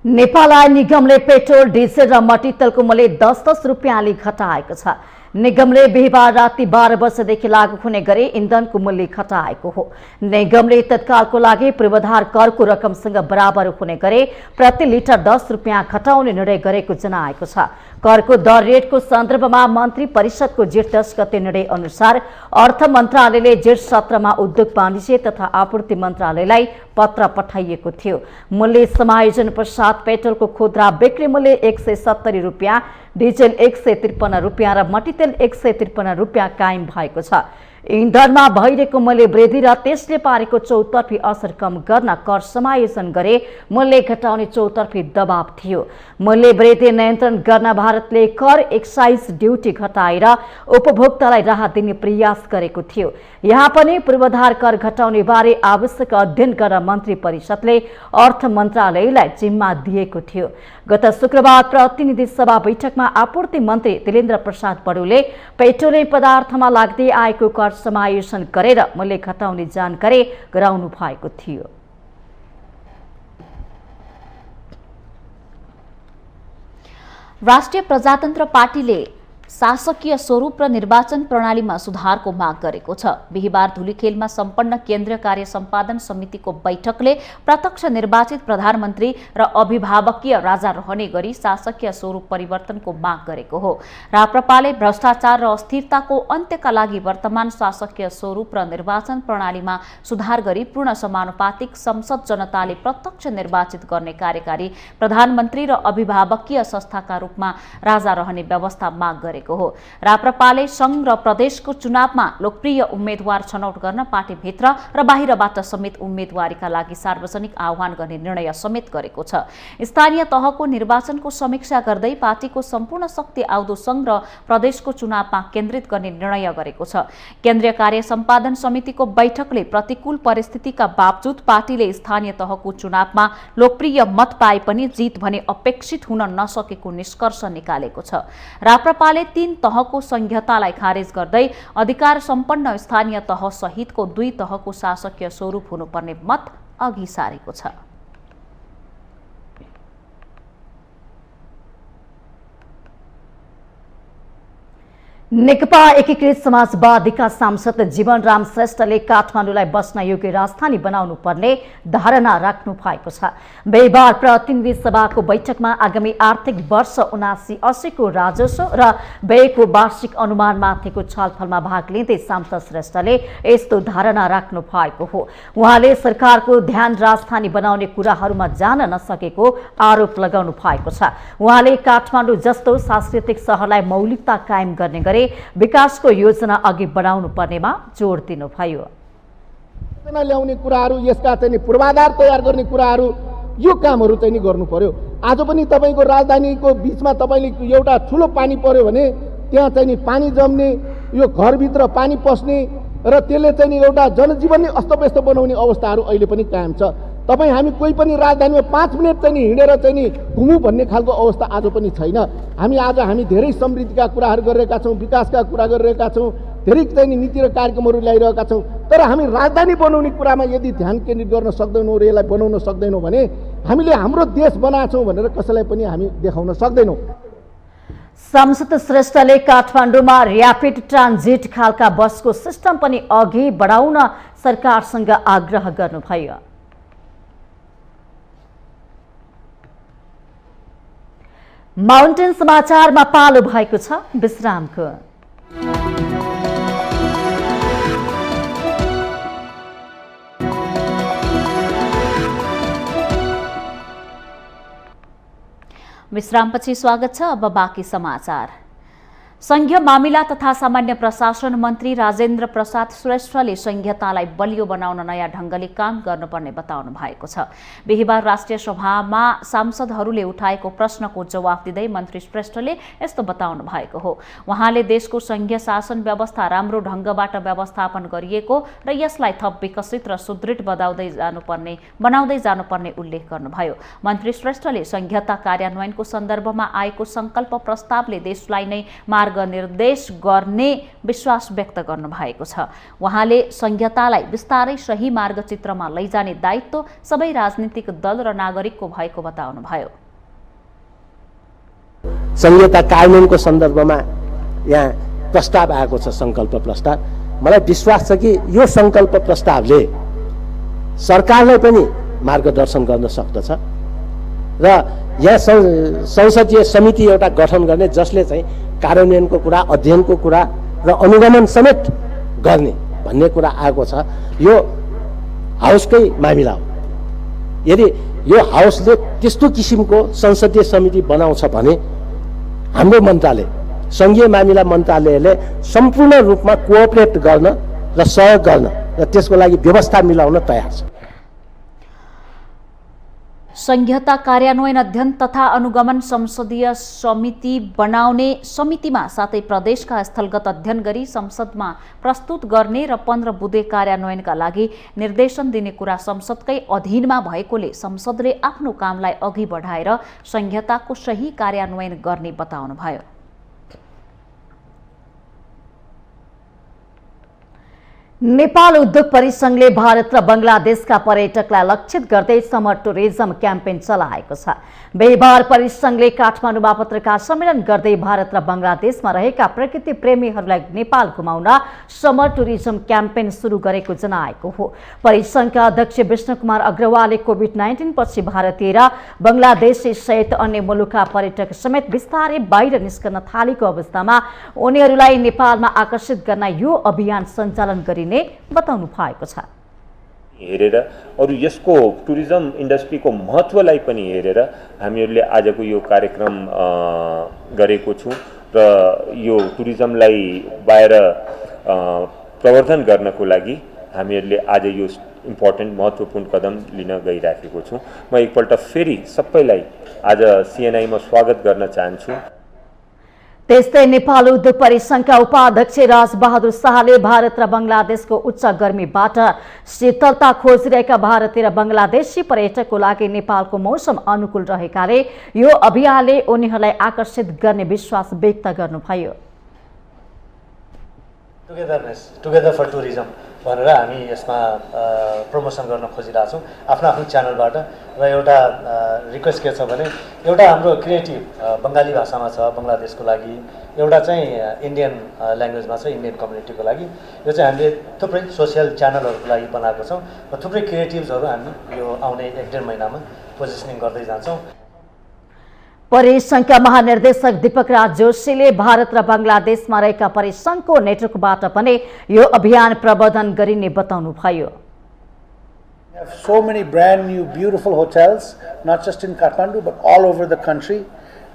S2: नेपाल आयल निगमले पेट्रोल, डिजेल र मट्टीतेलको मूल्य 10-10 रुपियाँले घटाएको छ। निगमले बिहिबार राति 12 वर्षदेखि लागू हुने गरी इन्धनको मूल्य घटाएको हो। निगमले तत्कालको लागि पूर्वाधार करको रकमसँग बराबर हुने गरी प्रति लिटर 10 रुपियाँ घटाउने निर्णय गरेको जनाएको छ। करको दर रेटको सन्दर्भमा मन्त्री परिषदको जेठ 10 गते निर्णय अनुसार अर्थ मन्त्रालयले जेठ 17 मा उद्योग वाणिज्य तथा आपूर्ति मन्त्रालयलाई पत्र पठाइएको थियो। मूल्य समायोजन पश्चात पेट्रोलको खुद्रा बिक्री मूल्य 170 रुपियाँ, डिजेल 153 रुपियाँ र मट्टीतेल 153 रुपियाँ कायम भएको छ। इन्धनमा भइरहेको मूल्य वृद्धि र त्यसले पारेको चौतर्फी असर कम गर्न कर समायोजन गरे मूल्य घटाउने चौतर्फी दबाव थियो। मूल्य वृद्धि नियन्त्रण गर्न भारतले कर एक्साइज ड्युटी घटाएर उपभोक्तालाई राहत दिने प्रयास गरेको थियो। यहाँ पनि पूर्वाधार कर घटाउने बारे आवश्यक अध्ययन गर्न मन्त्री परिषदले अर्थ मन्त्रालयलाई जिम्मा दिएको थियो। गत शुक्रबार प्रतिनिधि सभा बैठकमा आपूर्ति मन्त्री तिलेन्द्र प्रसाद बडुले पेट्रोलियम पदार्थमा लाग्दै आएको कर समायोजन गरेर मूल्य घटाउने जानकारी गराउनु भएको थियो।
S1: राष्ट्रिय प्रजातन्त्र पार्टीले शासकीय स्वरूप र निर्वाचन प्रणालीमा सुधारको माग गरेको छ। बिहिबार धुलीखेलमा सम्पन्न केन्द्रीय कार्य सम्पादन समितिको बैठकले प्रत्यक्ष निर्वाचित प्रधानमन्त्री र अभिभावकीय राजा रहने गरी शासकीय स्वरूप परिवर्तनको माग गरेको हो। राप्रपाले भ्रष्टाचार र अस्थिरताको अन्त्यका लागि वर्तमान शासकीय स्वरूप र निर्वाचन प्रणालीमा सुधार गरी पूर्ण समानुपातिक संसद जनताले प्रत्यक्ष निर्वाचित गर्ने कार्यकारी प्रधानमन्त्री र अभिभावकीय संस्थाका रूपमा राजा रहने व्यवस्था माग गरेको हो। राप्रपाले संघ र प्रदेशको चुनावमा लोकप्रिय उम्मेद्वार छनौट गर्न पार्टीभित्र र बाहिरबाट समेत उम्मेद्वारीका लागि सार्वजनिक आह्वान गर्ने निर्णय समेत गरेको छ। स्थानीय तहको निर्वाचनको समीक्षा गर्दै पार्टीको सम्पूर्ण शक्ति आउँदो संघ र प्रदेशको चुनावमा केन्द्रित गर्ने निर्णय गरेको छ। केन्द्रीय कार्य सम्पादन समितिको बैठकले प्रतिकूल परिस्थितिका बावजुद पार्टीले स्थानीय तहको चुनावमा लोकप्रिय मत पाए पनि जित भने अपेक्षित हुन नसकेको निष्कर्ष निकालेको छ। राप्रपाले 3 तहको संहितालाई खारेज गर्दै अधिकार सम्पन्न स्थानीय तह सहितको 2 तहको शासकीय स्वरूप हुनुपर्ने मत अघि सारेको छ।
S2: नेकपा एकीकृत समाजवादीका सांसद जीवनराम श्रेष्ठले काठमाडौँलाई बस्न योग्य राजधानी बनाउनु पर्ने धारणा राख्नु भएको छ। बिहिबार प्रतिनिधि सभाको बैठकमा आगामी आर्थिक वर्ष 79-80 को राजस्व र व्ययको वार्षिक अनुमानमाथिको छलफलमा भाग लिँदै सांसद श्रेष्ठले यस्तो धारणा राख्नु भएको हो। उहाँले सरकारको ध्यान राजधानी बनाउने कुराहरूमा जान नसकेको आरोप लगाउनु भएको छ। उहाँले काठमाडौँ जस्तो सांस्कृतिक सहरलाई मौलिकता कायम गर्ने गरी विकासको योजना अघि बढाउनु पर्नेमा जोड दिनुभयो।
S14: ल्याउने कुराहरू, यसका चाहिँ पूर्वाधार तयार गर्ने कुराहरू, यो कामहरू चाहिँ गर्नु पर्यो। आज पनि तपाईको राजधानीको बीचमा तपाईले एउटा ठुलो पानी पर्यो भने त्यहाँ चाहिँ पानी जम्ने, यो घरभित्र पानी पस्ने र त्यसले चाहिँ एउटा जनजीवन नै अस्तव्यस्त बनाउने अवस्थाहरू अहिले पनि कायम छ। तपाईँ हामी कोही पनि राजधानीमा 5 मिनट चाहिँ हिँडेर चाहिँ घुमौँ भन्ने खालको अवस्था आज पनि छैन। हामी धेरै समृद्धिका कुराहरू गरिरहेका छौँ, विकासका कुरा गरिरहेका छौँ, धेरै चाहिँ नीति र कार्यक्रमहरू ल्याइरहेका छौँ। तर हामी राजधानी बनाउने कुरामा यदि ध्यान केन्द्रित गर्न सक्दैनौँ र यसलाई बनाउन सक्दैनौँ भने हामीले हाम्रो देश बनाएछौँ भनेर कसैलाई पनि हामी देखाउन सक्दैनौँ।
S2: सांसद श्रेष्ठले काठमाडौँमा र्यापिड ट्रान्जिट खालका बसको सिस्टम पनि अघि बढाउन सरकारसँग आग्रह गर्नुभयो। माउन्टेन समाचारमा पालो भएको छ विश्रामको।
S1: विश्रामपछि स्वागत छ। अब बाँकी समाचार। संघीय मामिला तथा सामान्य प्रशासन मन्त्री राजेन्द्र प्रसाद श्रेष्ठले संघीयतालाई बलियो बनाउन नयाँ ढंगले काम गर्नुपर्ने बताउनु भएको छ। बिहिबार राष्ट्रिय सभामा सांसदहरूले उठाएको प्रश्नको जवाफ दिँदै मन्त्री श्रेष्ठले यस्तो बताउनु भएको हो। उहाँले देशको संघीय शासन व्यवस्था राम्रो ढंगबाट व्यवस्थापन गरिएको र यसलाई थप विकसित र सुदृढ बनाउँदै जानुपर्ने उल्लेख गर्नुभयो। मन्त्री श्रेष्ठले संघीयता कार्यान्वयनको सन्दर्भमा आएको संकल्प प्रस्तावले देशलाई नै निर्देश गर्ने विश्वास व्यक्त गर्नु भएको छ। उहाँले संघीयतालाई विस्तारै सही मार्गचित्रमा लैजाने दायित्व सबै राजनीतिक दल र नागरिकको भएको बताउनुभयो।
S15: संघीयता कार्यान्वयनको सन्दर्भमा यहाँ प्रस्ताव आएको छ, सङ्कल्प प्रस्ताव। मलाई विश्वास छ कि यो सङ्कल्प प्रस्तावले सरकारलाई पनि मार्गदर्शन गर्न सक्दछ र यहाँ संसदीय समिति एउटा गठन गर्ने जसले चाहिँ कार्यान्वयनको कुरा, अध्ययनको कुरा र अनुगमन समेत गर्ने भन्ने कुरा आएको छ। यो हाउसकै मामिला हो। यदि यो हाउसले त्यस्तो किसिमको संसदीय समिति बनाउँछ भने हाम्रो मन्त्रालय, सङ्घीय मामिला मन्त्रालयले सम्पूर्ण रूपमा कोअपरेट गर्न र सहयोग गर्न र त्यसको लागि व्यवस्था मिलाउन तयार छ।
S1: संघीयता कार्यान्वयन अध्ययन तथा अनुगमन संसदीय समिति बनाउने समितिमा साथै प्रदेशका स्थलगत अध्ययन गरी संसदमा प्रस्तुत गर्ने र 15 बुँदे कार्यान्वयनका लागि निर्देशन दिने कुरा संसदकै अधीनमा भएकोले संसदले आफ्नो कामलाई अघि बढाएर संघीयताको सही कार्यान्वयन गर्ने बताउनुभयो।
S2: नेपाल उद्योग परिसंघले भारत र बंगलादेशका पर्यटकलाई लक्षित गर्दै समर टुरिज्म क्याम्पेन चलाएको छ। बिहिबार परिसंघले काठमाडौँमा पत्रकार सम्मेलन गर्दै भारत र बंगलादेशमा रहेका प्रकृति प्रेमीहरूलाई नेपाल घुमाउन समर टुरिज्म क्याम्पेन सुरु गरेको जनाएको हो। परिसंघका अध्यक्ष विष्णुकुमार अग्रवालले कोभिड-19 पछि भारतीय र बंगलादेशी सहित अन्य मुलुकका पर्यटक समेत बिस्तारै बाहिर निस्कन थालेको अवस्थामा उनीहरूलाई नेपालमा आकर्षित गर्न यो अभियान सञ्चालन गरिने बताउनु भएको छ।
S16: हेरेर अरु यसको टुरिज्म इन्डस्ट्रीको महत्त्वलाई पनि हेरेर हामीहरूले आजको यो कार्यक्रम गरेको छौं र यो टुरिज्मलाई बाहिर प्रवर्धन गर्नको लागि हामीहरूले आज यो इम्पोर्टेन्ट महत्त्वपूर्ण कदम लिन गइराखेको छौं। म एकपल्ट फेरि सबैलाई आज सीएनआईमा स्वागत गर्न चाहन्छु।
S2: त्यस्तै नेपाल उद्योग परिसंघका उपाध्यक्ष राजबहादुर शाहले भारत र बंगलादेशको उच्च गर्मीबाट शीतलता खोजिरहेका भारतीय र बंगलादेशी पर्यटकको लागि नेपालको मौसम अनुकूल रहेकाले यो अभियानले उनीहरूलाई आकर्षित गर्ने विश्वास व्यक्त गर्नुभयो।
S17: टुगेदर फर टुरिज्म भनेर हामी यसमा प्रमोसन गर्न खोजिरहेछौँ आफ्नो आफ्नो च्यानलबाट। र एउटा रिक्वेस्ट के छ भने एउटा हाम्रो क्रिएटिभ बङ्गाली भाषामा छ बङ्गलादेशको लागि, एउटा चाहिँ इन्डियन ल्याङ्ग्वेजमा छ इन्डियन कम्युनिटीको लागि। यो चाहिँ हामीले थुप्रै सोसियल च्यानलहरूको लागि बनाएको छौँ र थुप्रै क्रिएटिभ्सहरू हामी यो आउने 1-1.5 महिनामा पोजिसनिङ गर्दै जान्छौँ।
S2: परिसंघका महानिर्देशक दीपक राज जोशीले भारत र बंगलादेशमा रहेका परिसंघको नेटवर्कबाट पनि यो अभियान प्रवर्धन गरिने बताउनुभयो।
S18: We have so many brand new beautiful hotels, not just in Kathmandu but all over the country.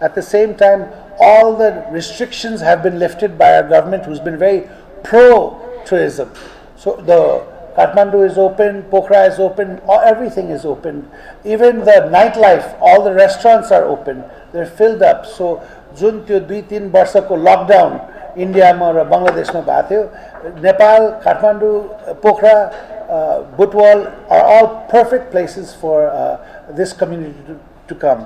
S18: At the same time, all the restrictions have been lifted by our government, who's been very pro-tourism. So the Kathmandu is open, Pokhara is open, everything is open. Even the nightlife, all the restaurants are open. They're filled up. So जुन त्यो 2-3 वर्षको lockdown इन्डियामा र बङ्गलादेशमा भएको थियो, Nepal, Kathmandu, Pokhara, Butwal are all perfect places for this community to come.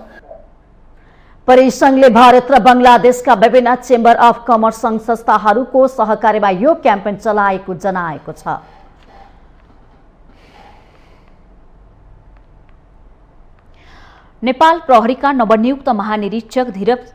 S2: परिसंघले Bharat र बंगलादेशका विभिन्न chamber of commerce संघ संस्थाहरूको सहकार्यमा यो क्याम्पेन चलाएको जनाएको छ।
S1: नेपाल प्रहरीका नवनियुक्त महानिरीक्षक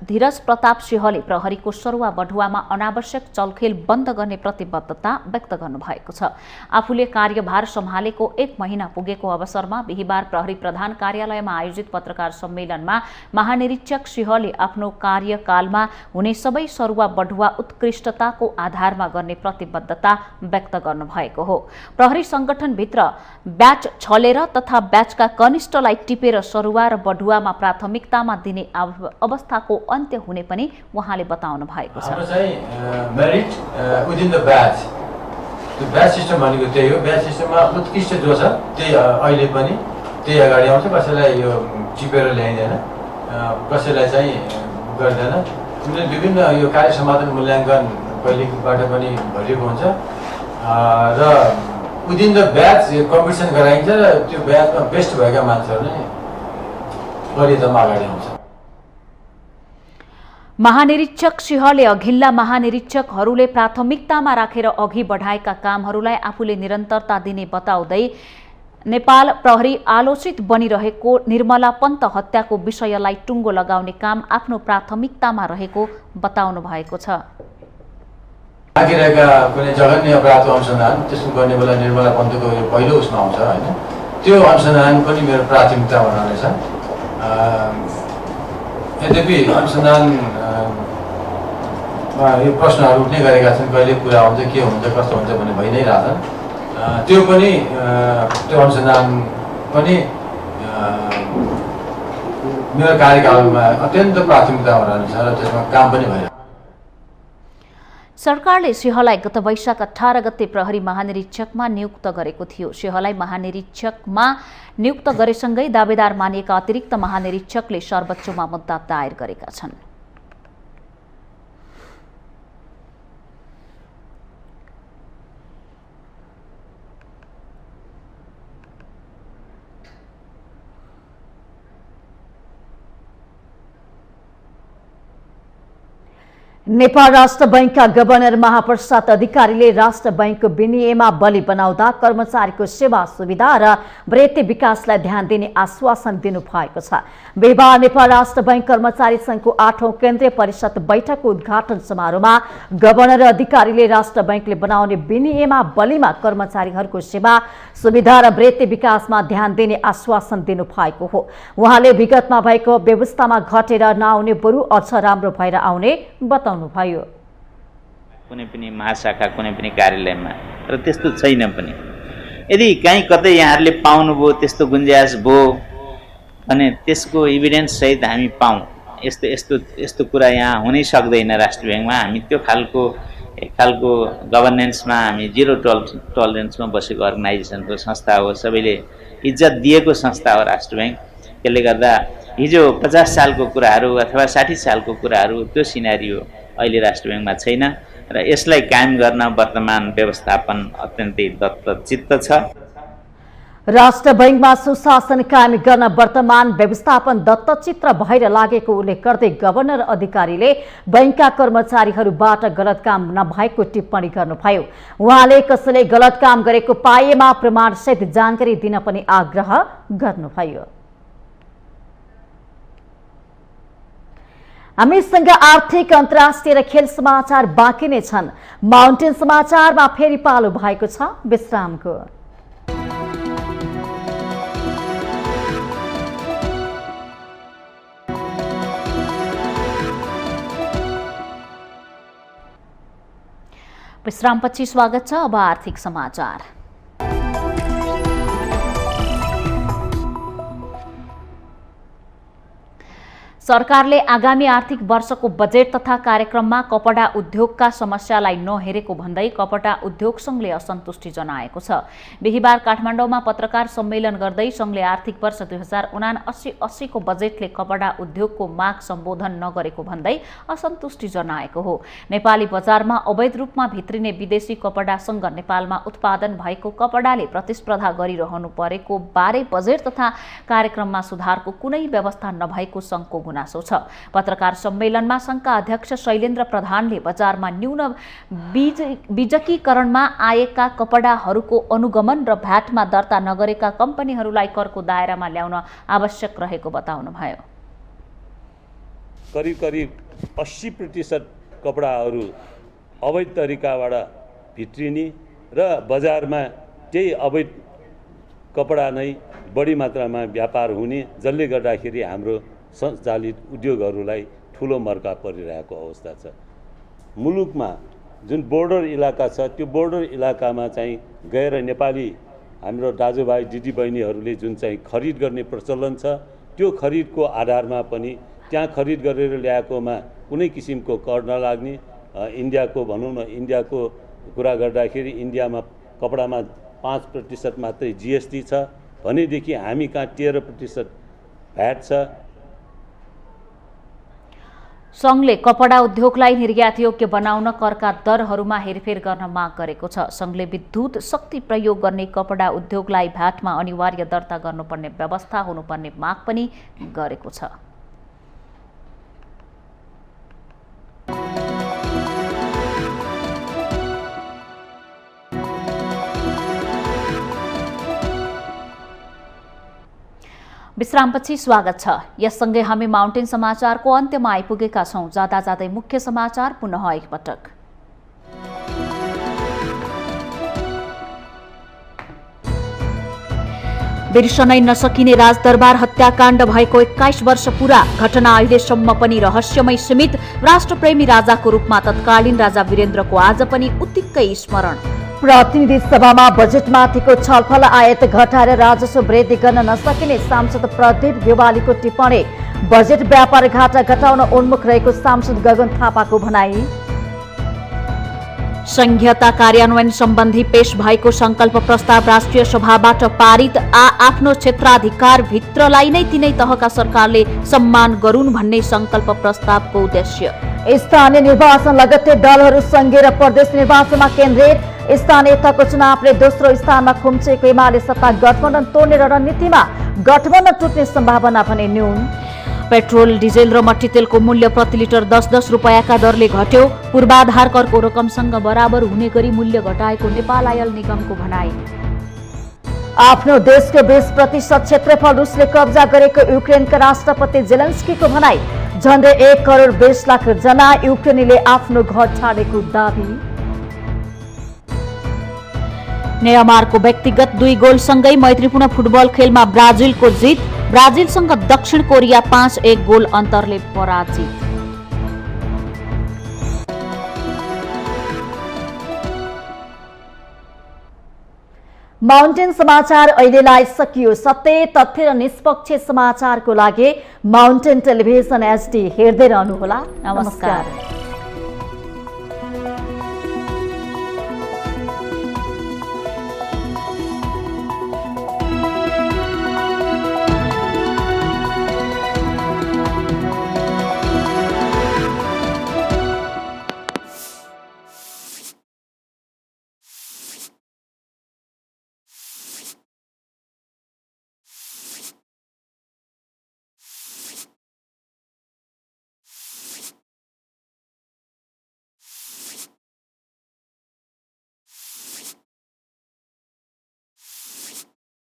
S1: धीरज प्रताप सिंहले प्रहरीको सरुवा बढुवामा अनावश्यक चलखेल बन्द गर्ने प्रतिबद्धता व्यक्त गर्नुभएको छ। आफूले कार्यभार सम्हालेको 1 महिना पुगेको अवसरमा बिहिबार प्रहरी प्रधान कार्यालयमा आयोजित पत्रकार सम्मेलनमा महानिरीक्षक सिंहले आफ्नो कार्यकालमा हुने सबै सरुवा बढुवा उत्कृष्टताको आधारमा गर्ने प्रतिबद्धता व्यक्त गर्नुभएको हो। प्रहरी संगठनभित्र ब्याच छलेर तथा ब्याचका कनिष्ठलाई टिपेर सरुवा र बढुवामा प्राथमिकतामा दिने अवस्थाको अन्त्य हुने पनि उहाँले बताउनु भएको छ।
S19: हाम्रो चाहिँ मेरिट विदिन द ब्याच, त्यो ब्याच सिस्टम भनेको त्यही हो। ब्याच सिस्टममा उत्कृष्ट जो छ त्यही अहिले पनि त्यही अगाडि आउँछ। कसैलाई यो टिपेर ल्याइँदैन, कसैलाई चाहिँ गर्दैन। उनीहरूले विभिन्न यो कार्य समाधान मूल्याङ्कन पहिलेबाट पनि भरिएको हुन्छ र विदिन द ब्याच कम्पिटिसन गराइन्छ र त्यो ब्याचमा बेस्ट भएका मान्छेहरू नै
S1: महानिरीक्षक सिंहले अघिल्ला महानिरीक्षकहरूले प्राथमिकतामा राखेर अघि बढाएका कामहरूलाई आफूले निरन्तरता दिने बताउँदै नेपाल प्रहरी आलोचित बनिरहेको निर्मला पन्त हत्याको विषयलाई टुङ्गो लगाउने काम आफ्नो प्राथमिकतामा रहेको बताउनु भएको छ।
S19: बाँकी रहेका कुनै जघन्य अपराधको अनुसन्धान त्यसको गर्ने बेला निर्मला पन्तको यो पहिलो उसमा आउँछ होइन, त्यो अनुसन्धान पनि मेरो प्राथमिकतामा रहनेछ। यद्यपि अनुसन्धानमा यो प्रश्नहरू उठ्ने गरेका छन्, कहिले पुरा हुन्छ, के हुन्छ, कस्तो हुन्छ भन्ने भइ नै रहेछन्। त्यो पनि त्यो अनुसन्धान पनि मेरो कार्यकालमा अत्यन्त प्राथमिकतामा रहनेछ र त्यसमा काम पनि भइरहेको छ।
S1: सरकारले सिंहलाई गत वैशाख 18 गते प्रहरी महानिरीक्षकमा नियुक्त गरेको थियो। सिंहलाई महानिरीक्षकमा नियुक्त गरेसँगै दावेदार मानिएका अतिरिक्त महानिरीक्षकले सर्वोच्चमा मुद्दा दायर गरेका छन्। नेपाल राष्ट्र बैंकका गभर्नर महाप्रसाद अधिकारीले राष्ट्र बैंकको विनियममा बलि बनाउँदा कर्मचारीको सेवा सुविधा र वृत्ति विकासलाई ध्यान दिने आश्वासन दिनुभएको छ। बिहिबार नेपाल राष्ट्र बैंक कर्मचारी संघको 8औं केन्द्रीय परिषद बैठकको उद्घाटन समारोहमा गभर्नर अधिकारीले राष्ट्र बैंकले बनाउने विनियममा बलिमा कर्मचारीहरूको सेवा सुविधा र वृत्ति विकासमा ध्यान दिने आश्वासन दिनुभएको हो। उहाँले विगतमा भएको व्यवस्थामा घटेर नआउने बरु अझ राम्रो भएर आउने बताउनुभयो।
S20: कुनै पनि महाशाखा कुनै पनि कार्यालयमा र त्यस्तो छैन पनि, यदि कहीँ कतै यहाँहरूले पाउनुभयो त्यस्तो गुन्जाइस भयो भने त्यसको इभिडेन्स सहित हामी पाऊँ। यस्तो कुरा यहाँ हुनै सक्दैन। राष्ट्र ब्याङ्कमा हामी त्यो खालको एक खालको गभर्नेन्समा हामी जिरो टलरेन्समा बसेको अर्गनाइजेसनको संस्था हो, सबैले इज्जत दिएको संस्था हो राष्ट्र ब्याङ्क। त्यसले गर्दा हिजो 50 सालको कुराहरू अथवा 60 सालको कुराहरू त्यो सिनारियो अहिले राष्ट्र ब्याङ्कमा छैन र यसलाई कायम गर्न वर्तमान व्यवस्थापन अत्यन्तै दत्तचित्त छ।
S2: राष्ट्र बैंकमा सुशासन कायम गर्न वर्तमान व्यवस्थापन दत्तचित्त भएर लागेको उल्लेख गर्दै गभर्नर अधिकारीले बैंकका कर्मचारीहरूबाट गलत काम नभएको टिप्पणी गर्नुभयो। उहाँले कसैले गलत काम गरेको पाएमा प्रमाणसहित जानकारी दिन पनि आग्रह गर्नुभयो। हामीसँग आर्थिक अन्तर्राष्ट्रिय र खेल समाचार बाँकी नै छन्। माउन्टेन समाचारमा फेरि पालो भएको छ विश्रामको। विश्रामपछि स्वागत छ। अब आर्थिक समाचार। सरकारले आगामी आर्थिक वर्षको बजेट तथा कार्यक्रममा कपडा उद्योगका समस्यालाई नहेरेको भन्दै कपडा उद्योग संघले असन्तुष्टि जनाएको छ। बिहिबार काठमाडौँमा पत्रकार सम्मेलन गर्दै संघले आर्थिक वर्ष 2079-80 को बजेटले कपडा उद्योगको माग सम्बोधन नगरेको भन्दै असन्तुष्टि जनाएको हो। नेपाली बजारमा अवैध रूपमा भित्रिने विदेशी कपडासँग नेपालमा उत्पादन भएको कपडाले प्रतिस्पर्धा गरिरहनु परेको बारे बजेट तथा कार्यक्रममा सुधारको कुनै व्यवस्था नभएको संघको गुनासो छ। पत्रकार सम्मेलनमा संघका अध्यक्ष शैलेन्द्र प्रधानले बजारमा न्यून बीजकीकरणमा आएका कपडाहरूको अनुगमन र भ्याटमा दर्ता नगरेका कम्पनीहरूलाई करको दायरामा ल्याउन आवश्यक रहेको बताउनुभयो।
S21: करिब 80% कपडाहरू अवैध तरिकाबाट भित्रिने र बजारमा त्यही अवैध कपडा नै बढी मात्रामा व्यापार हुने, जसले गर्दाखेरि हाम्रो सञ्चालित उद्योगहरूलाई ठुलो मर्का परिरहेको अवस्था छ। मुलुकमा जुन बोर्डर इलाका छ त्यो बोर्डर इलाकामा चाहिँ गएर नेपाली हाम्रो दाजुभाइ दिदीबहिनीहरूले जुन चाहिँ खरिद गर्ने प्रचलन छ त्यो खरिदको आधारमा पनि त्यहाँ खरिद गरेर ल्याएकोमा कुनै किसिमको कर नलाग्ने, इन्डियाको भनौँ न, इन्डियाको कुरा गर्दाखेरि इन्डियामा कपडामा 5% मात्रै जीएसटी छ भनेदेखि हामी कहाँ 13% भ्याट छ।
S1: संघले कपडा उद्योगलाई निर्यात योग्य बनाउन करका दरहरूमा हेरफेर गर्न माग गरेको छ। संघले विद्युत शक्ति प्रयोग गर्ने कपडा उद्योगलाई भ्याटमा अनिवार्य दर्ता गर्नुपर्ने व्यवस्था हुनुपर्ने माग पनि गरेको छ। विश्रामपछि स्वागत छ। यससँगै हामी माउन्टेन समाचारको अन्त्यमा आइपुगेका छौं। जाँदा जाँदै मुख्य समाचार पुनः एकपटक। बिर्सनै नसकिने राजदरबार हत्याकाण्ड भएको 21 वर्ष पूरा। घटना अहिलेसम्म पनि रहस्यमय सीमित। राष्ट्रप्रेमी राजाको रूपमा तत्कालीन राजा वीरेन्द्रको आज पनि उत्तिकै स्मरण।
S2: प्रतिनिधि सभामा बजेटमाथिको छलफल। आयात घटाएर राजस्व वृद्धि गर्न नसकिने सांसद प्रदीप गेवालीको टिप्पणी। बजेट व्यापार घाटा घटाउन उन्मुख रहेको सांसद गगन थापाको भनाई।
S1: संघीयता कार्यान्वयन सम्बन्धी पेश भएको संकल्प प्रस्ताव राष्ट्रिय सभाबाट पारित। आफ्नो क्षेत्राधिकार भित्रलाई नै तिनै तहका सरकारले सम्मान गरून् भन्ने संकल्प प्रस्तावको उद्देश्य।
S2: स्थानीय निर्वाचन लगत्तै दलहरू संघीय र प्रदेश निर्वाचनमा केन्द्रित। स्थानीय तहको चुनावले दोस्रो स्थानमा खुम्चेको एमाले सत्ता गठबन्धन तोड्ने रणनीतिमा। गठबन्धन टुट्ने सम्भावना भने न्यून। पेट्रोल डिजेल र मट्टी तेलको मूल्य प्रति लिटर 10-10 रुपैयाँका दरले घट्यो। पूर्वाधार करको रकमसँग बराबर हुने गरी मूल्य घटाएको नेपाल आयल निगमको भनाई। आफ्नो देशको 20% क्षेत्रफल रुसले कब्जा गरेको युक्रेनका राष्ट्रपति जेलेन्स्कीको भनाई। झन्डै 1 करोड 20 लाख जना युक्रेनीले आफ्नो घर छाडेको दावी।
S1: नेयमारको व्यक्तिगत 2 गोलसँगै मैत्रीपूर्ण फुटबल खेलमा ब्राजिलको जित। ब्राजिलसँग दक्षिण कोरिया 5-1 गोल अन्तरले पराजित।
S2: माउन्टेन समाचार अहिलेलाई सकियो। सत्य, तथ्य र निष्पक्ष समाचारको लागि माउन्टेन टेलिभिजन HD हेर्दै रहनुहोला। नमस्कार।